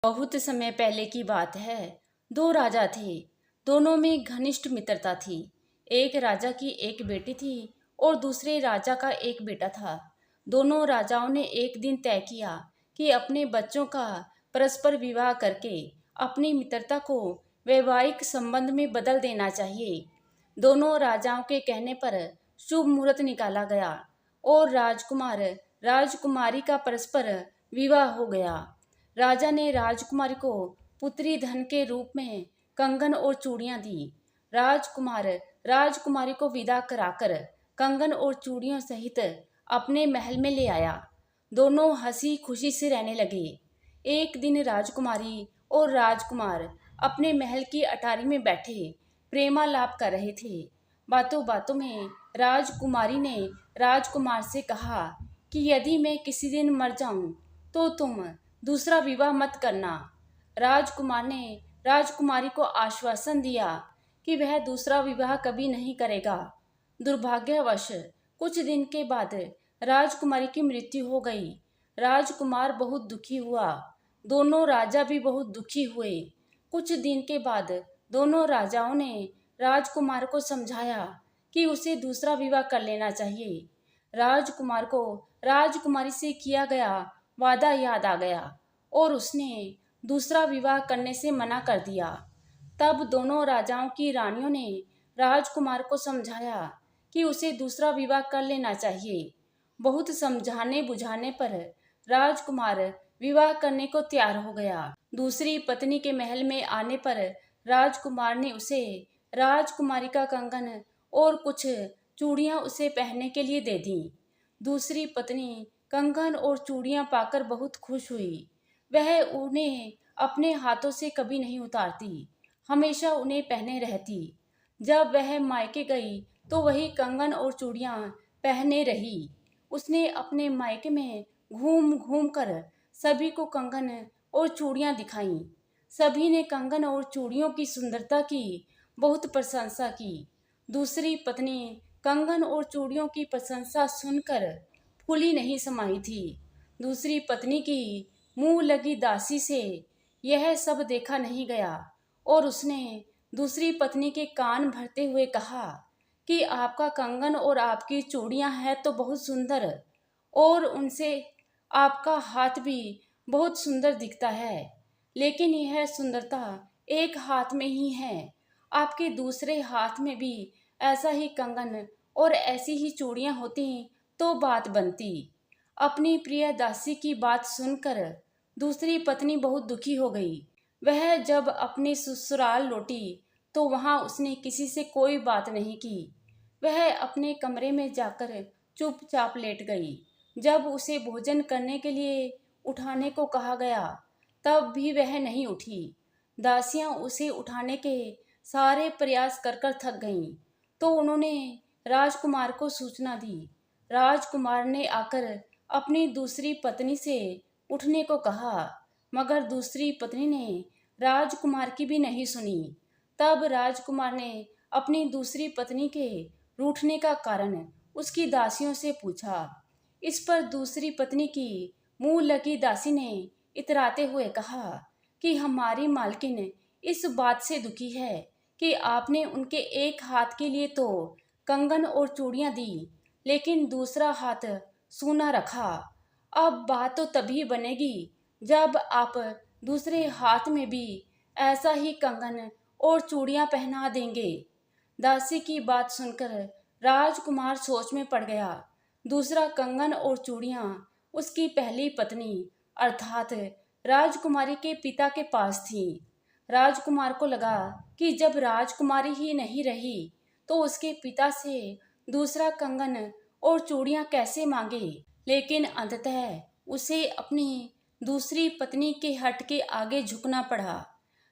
बहुत समय पहले की बात है। दो राजा थे। दोनों में घनिष्ठ मित्रता थी। एक राजा की एक बेटी थी और दूसरे राजा का एक बेटा था। दोनों राजाओं ने एक दिन तय किया कि अपने बच्चों का परस्पर विवाह करके अपनी मित्रता को वैवाहिक संबंध में बदल देना चाहिए। दोनों राजाओं के कहने पर शुभ मुहूर्त निकाला गया और राजकुमार राजकुमारी का परस्पर विवाह हो गया। राजा ने राजकुमारी को पुत्री धन के रूप में कंगन और चूड़ियां दी। राजकुमार राजकुमारी को विदा कराकर कंगन और चूड़ियों सहित अपने महल में ले आया। दोनों हंसी खुशी से रहने लगे। एक दिन राजकुमारी और राजकुमार अपने महल की अटारी में बैठे प्रेमालाप कर रहे थे। बातों बातों में राजकुमारी ने राजकुमार से कहा कि यदि मैं किसी दिन मर जाऊं तो तुम दूसरा विवाह मत करना। राजकुमार ने राजकुमारी को आश्वासन दिया कि वह दूसरा विवाह कभी नहीं करेगा। दुर्भाग्यवश कुछ दिन के बाद राजकुमारी की मृत्यु हो गई। राजकुमार बहुत दुखी हुआ। दोनों राजा भी बहुत दुखी हुए। कुछ दिन के बाद दोनों राजाओं ने राजकुमार को समझाया कि उसे दूसरा विवाह कर लेना चाहिए। राजकुमार को राजकुमारी से किया गया वादा याद आ गया और उसने दूसरा विवाह करने से मना कर दिया। तब दोनों राजाओं की रानियों ने राजकुमार को समझाया कि उसे दूसरा विवाह कर लेना चाहिए। बहुत समझाने बुझाने पर राजकुमार विवाह करने को तैयार हो गया। दूसरी पत्नी के महल में आने पर राजकुमार ने उसे राजकुमारी का कंगन और कुछ चूड़ियां उसे पहनने के लिए दे दी। दूसरी पत्नी कंगन और चूड़ियां पाकर बहुत खुश हुई। वह उन्हें अपने हाथों से कभी नहीं उतारती, हमेशा उन्हें पहने रहती। जब वह मायके गई तो वही कंगन और चूड़ियां पहने रही। उसने अपने मायके में घूम घूम कर सभी को कंगन और चूड़ियां दिखाईं। सभी ने कंगन और चूड़ियों की सुंदरता की बहुत प्रशंसा की। दूसरी पत्नी कंगन और चूड़ियों की प्रशंसा सुनकर फूली नहीं समाई थी। दूसरी पत्नी की मुंह लगी दासी से यह सब देखा नहीं गया और उसने दूसरी पत्नी के कान भरते हुए कहा कि आपका कंगन और आपकी चूड़ियां हैं तो बहुत सुंदर, और उनसे आपका हाथ भी बहुत सुंदर दिखता है, लेकिन यह सुंदरता एक हाथ में ही है। आपके दूसरे हाथ में भी ऐसा ही कंगन और ऐसी ही चूड़ियां होती तो बात बनती। अपनी प्रिय दासी की बात सुनकर दूसरी पत्नी बहुत दुखी हो गई। वह जब अपने ससुराल लौटी तो वहां उसने किसी से कोई बात नहीं की। वह अपने कमरे में जाकर चुपचाप लेट गई। जब उसे भोजन करने के लिए उठाने को कहा गया तब भी वह नहीं उठी। दासियां उसे उठाने के सारे प्रयास कर कर थक गईं, तो उन्होंने राजकुमार को सूचना दी। राजकुमार ने आकर अपनी दूसरी पत्नी से उठने को कहा, मगर दूसरी पत्नी ने राजकुमार की भी नहीं सुनी। तब राजकुमार ने अपनी दूसरी पत्नी के रूठने का कारण उसकी दासियों से पूछा। इस पर दूसरी पत्नी की मुंह लगी दासी ने इतराते हुए कहा कि हमारी मालकिन इस बात से दुखी है कि आपने उनके एक हाथ के लिए तो कंगन और चूड़ियां दी, लेकिन दूसरा हाथ सूना रखा। अब बात तो तभी बनेगी जब आप दूसरे हाथ में भी ऐसा ही कंगन और चूड़ियां पहना देंगे। दासी की बात सुनकर राजकुमार सोच में पड़ गया। दूसरा कंगन और चूड़ियां उसकी पहली पत्नी अर्थात राजकुमारी के पिता के पास थी। राजकुमार को लगा कि जब राजकुमारी ही नहीं रही तो उसके पिता से दूसरा कंगन और चूड़ियां कैसे मांगे। लेकिन अंततः उसे अपनी दूसरी पत्नी के हट के आगे झुकना पड़ा।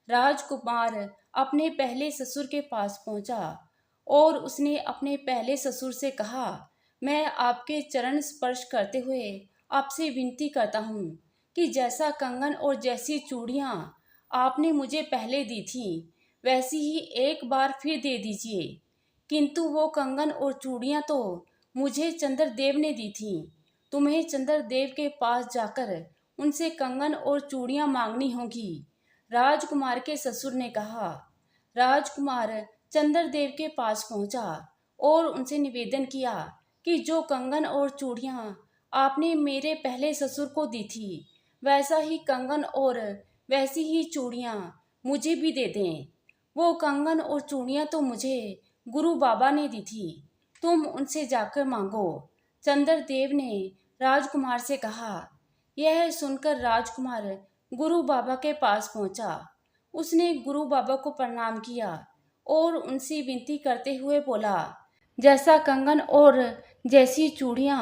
राजकुमार अपने पहले ससुर के पास पहुंचा और उसने अपने पहले ससुर से कहा, मैं आपके चरण स्पर्श करते हुए आपसे विनती करता हूँ कि जैसा कंगन और जैसी चूड़ियाँ आपने मुझे पहले दी थी वैसी ही एक बार फिर दे दीजिए। किंतु वो कंगन और चूड़ियाँ तो मुझे चंद्रदेव ने दी थी। तुम्हें चंद्रदेव के पास जाकर उनसे कंगन और चूड़ियां मांगनी होगी। राजकुमार के ससुर ने कहा। राजकुमार चंद्रदेव के पास पहुंचा और उनसे निवेदन किया कि जो कंगन और चूड़ियां आपने मेरे पहले ससुर को दी थी, वैसा ही कंगन और वैसी ही चूड़ियां मुझे भी दे दें। वो कंगन और चूड़ियां तो मुझे गुरु बाबा ने दी थी, तुम उनसे जाकर मांगो। चंद्रदेव ने राजकुमार से कहा। यह सुनकर राजकुमार गुरु बाबा के पास पहुंचा। उसने गुरु बाबा को प्रणाम किया और उनसे विनती करते हुए बोला, जैसा कंगन और जैसी चूड़ियां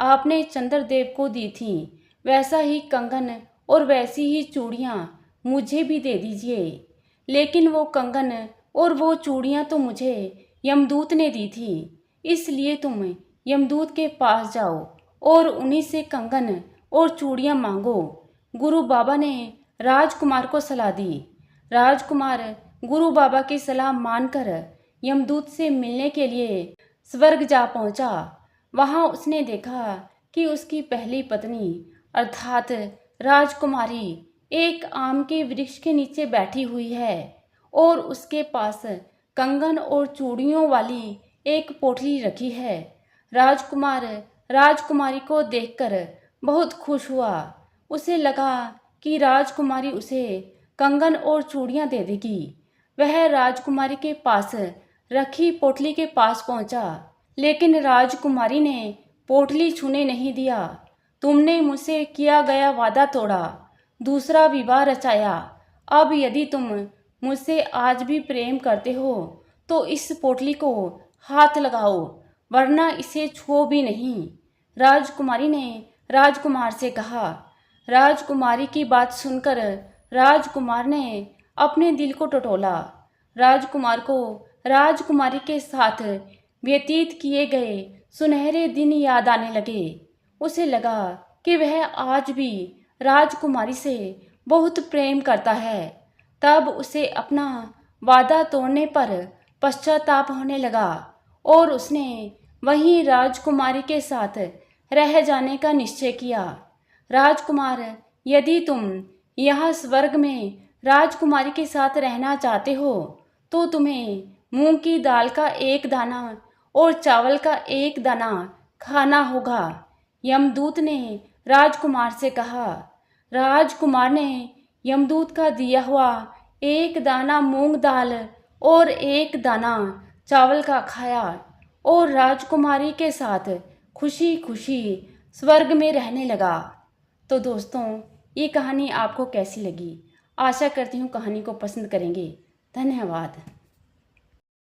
आपने चंद्रदेव को दी थीं, वैसा ही कंगन और वैसी ही चूड़ियां मुझे भी दे दीजिए। लेकिन वो कंगन और वो चूड़ियां तो मुझे यमदूत ने दी थी, इसलिए तुम यमदूत के पास जाओ और उन्हीं से कंगन और चूड़ियां मांगो। गुरु बाबा ने राजकुमार को सलाह दी। राजकुमार गुरु बाबा की सलाह मानकर यमदूत से मिलने के लिए स्वर्ग जा पहुंचा। वहां उसने देखा कि उसकी पहली पत्नी अर्थात राजकुमारी एक आम के वृक्ष के नीचे बैठी हुई है और उसके पास कंगन और चूड़ियों वाली एक पोटली रखी है। राजकुमार राजकुमारी को देखकर बहुत खुश हुआ। उसे लगा कि राजकुमारी उसे कंगन और चूड़ियां दे देगी। वह राजकुमारी के पास रखी पोटली के पास पहुंचा, लेकिन राजकुमारी ने पोटली छूने नहीं दिया। तुमने मुझसे किया गया वादा तोड़ा, दूसरा विवाह रचाया। अब यदि तुम मुझसे आज भी प्रेम करते हो तो इस पोटली को हाथ लगाओ, वरना इसे छुओ भी नहीं। राजकुमारी ने राजकुमार से कहा। राजकुमारी की बात सुनकर राजकुमार ने अपने दिल को टटोला। राजकुमार को राजकुमारी के साथ व्यतीत किए गए सुनहरे दिन याद आने लगे। उसे लगा कि वह आज भी राजकुमारी से बहुत प्रेम करता है। तब उसे अपना वादा तोड़ने पर पश्चाताप होने लगा और उसने वहीं राजकुमारी के साथ रह जाने का निश्चय किया। राजकुमार, यदि तुम यहाँ स्वर्ग में राजकुमारी के साथ रहना चाहते हो तो तुम्हें मूंग की दाल का एक दाना और चावल का एक दाना खाना होगा। यमदूत ने राजकुमार से कहा। राजकुमार ने यमदूत का दिया हुआ एक दाना मूंग दाल और एक दाना चावल का खाया और राजकुमारी के साथ खुशी खुशी स्वर्ग में रहने लगा। तो दोस्तों, ये कहानी आपको कैसी लगी? आशा करती हूँ कहानी को पसंद करेंगे। धन्यवाद।